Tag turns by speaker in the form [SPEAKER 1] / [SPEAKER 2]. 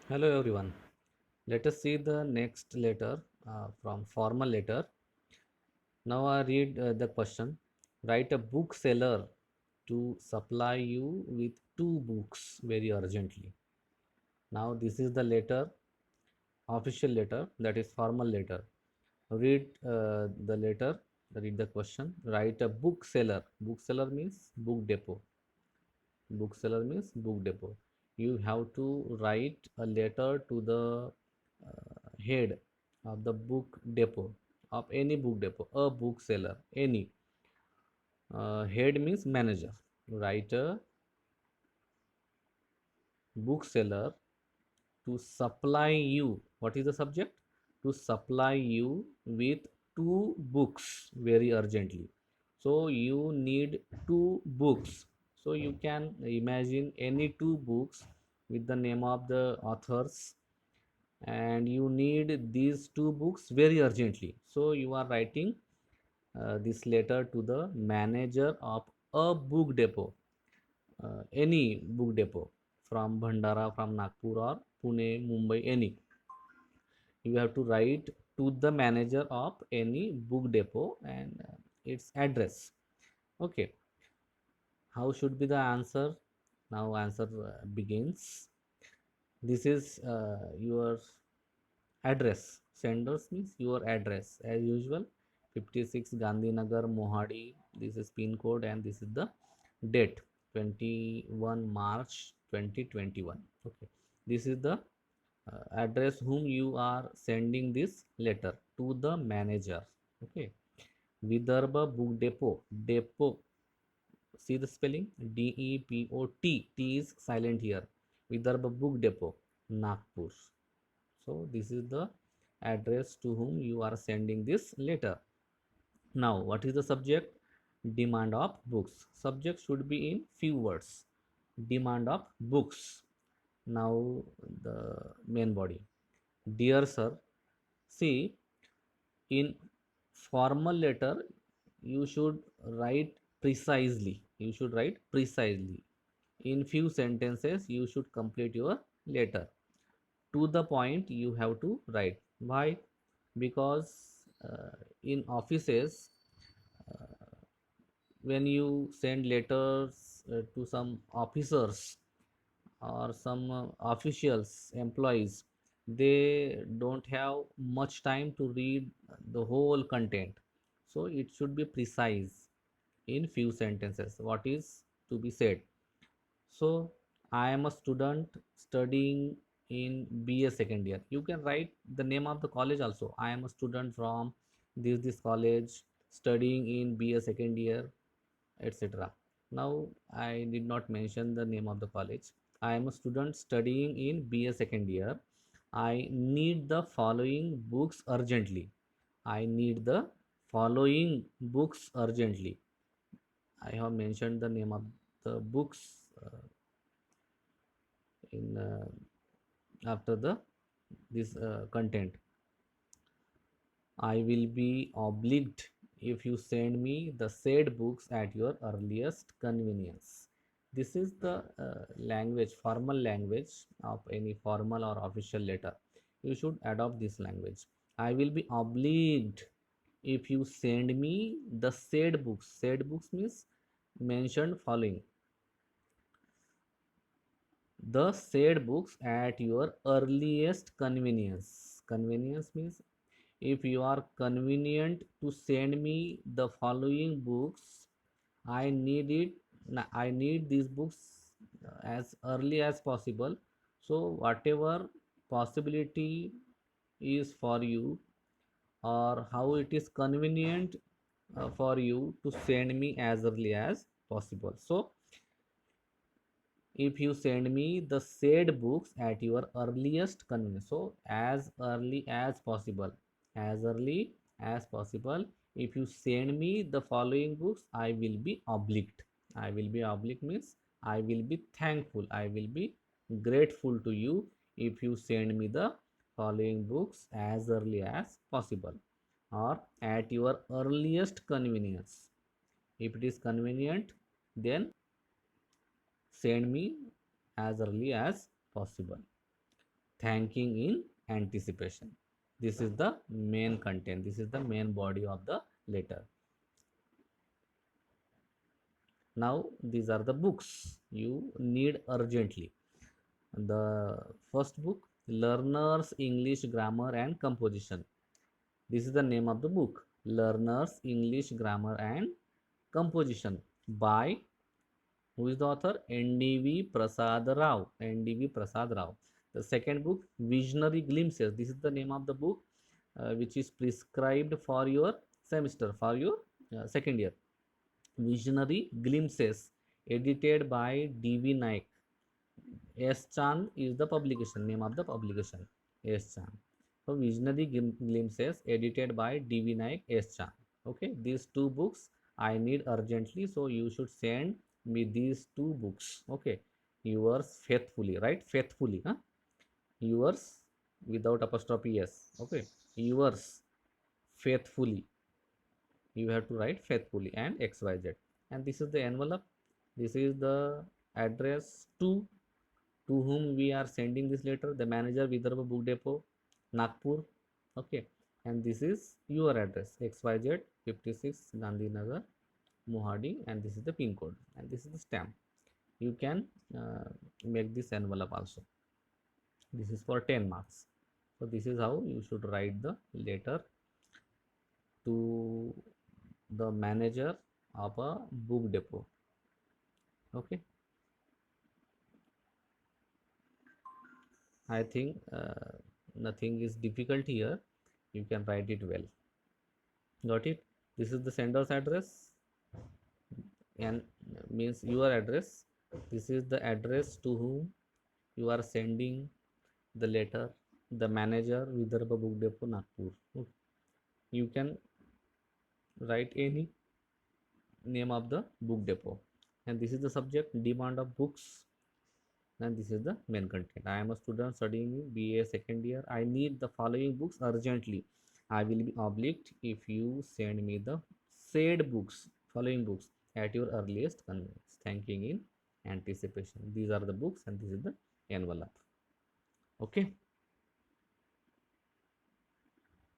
[SPEAKER 1] Hello everyone. Let us see the next letter from formal letter. Now I read the question. Write a bookseller to supply you with two books very urgently. Now this is the letter, official letter, that is formal letter. Read the letter, read the question. Write a bookseller. Bookseller means book depot. Bookseller means book depot. You have to write a letter to the head of the book depot, of any book depot, a bookseller, any. Head means manager. Write a bookseller to supply you. What is the subject? To supply you with two books very urgently. So you need two books. So you can imagine any two books with the name of the authors, and you need these two books very urgently. So you are writing this letter to the manager of a book depot, any book depot, from Bhandara, from Nagpur or Pune, Mumbai, any. You have to write to the manager of any book depot and its address. Okay, how should be the answer? Now answer begins. This is your address. Senders means your address as usual. 56 Gandhinagar, Mohadi. This is pin code and this is the date, 21 March 2021. Okay, this is the address whom you are sending this letter to, the manager. Okay, Vidarbha Book Depot. Depot, see the spelling, DEPOT. T is silent here. Vidarbha Book Depot, Nagpur. So this is the address to whom you are sending this letter. Now what is the subject? Demand of books. Subject should be in few words. Demand of books. Now the main body. Dear sir, see, in formal letter you should write precisely. You should write precisely. In few sentences you should complete your letter. To the point you have to write. Why? Because in offices, when you send letters to some officers or some officials, employees, they don't have much time to read the whole content. So it should be precise in few sentences what is to be said. So I am a student studying in BA second year. You can write the name of the college also. I am a student from this college studying in BA second year, etc. Now I did not mention the name of the college. I am a student studying in BA second year. I need the following books urgently. I need the following books urgently. I have mentioned the name of the books in after the this content. I will be obliged if you send me the said books at your earliest convenience. This is the language, formal language of any formal or official letter. You should adopt this language. I will be obliged if you send me the said books. Said books means mentioned following. The said books at your earliest convenience. Convenience means if you are convenient to send me the following books, I need it. I need these books as early as possible. So whatever possibility is for you, or how it is convenient for you to send me as early as possible. So if you send me the said books at your earliest convenience, so as early as possible, as early as possible, if you send me the following books, I will be obliged. I will be obliged means I will be thankful, I will be grateful to you if you send me the following books as early as possible, or at your earliest convenience. If it is convenient, then send me as early as possible. thanking in anticipation. This is the main content, this is the main body of the letter. Now these are the books you need urgently. The first book, Learners English Grammar and Composition. This is the name of the book, Learners English Grammar and Composition, by, who is the author? NDV Prasad Rao. NDV Prasad Rao. The second book, Visionary Glimpses. This is the name of the book which is prescribed for your semester, for your second year. Visionary Glimpses, edited by D.V. Naik. S. Chand is the publication, name of the publication. S. Chand. So, Visionary Glimpses, edited by D.V. Naik, S. Chand. Okay, these two books I need urgently, so you should send me these two books. Okay, yours faithfully, right? Faithfully, huh? Yours without apostrophe s. Okay, yours faithfully. You have to write faithfully and XYZ. And this is the envelope. This is the address to whom we are sending this letter, the manager, Vidarbha Book Depot, Nagpur. Okay, and this is your address, XYZ 56 Gandhi Nagar, Mohadi, and this is the pin code, and this is the stamp. You can make this envelope also. This is for 10 marks. So this is how you should write the letter to the manager of a book depot. Okay, I think nothing is difficult here. You can write it well. Got it? This is the sender's address and means your address. This is the address to whom you are sending the letter. The manager, Vidarbha Book Depot, Nagpur. Okay. You can write any name of the book depot. And this is the subject, demand of books. And this is the main content. I am a student studying in BA second year. I need the following books urgently. I will be obliged if you send me the said books, following books, at your earliest convenience. Thanking in anticipation. These are the books and this is the envelope. Okay.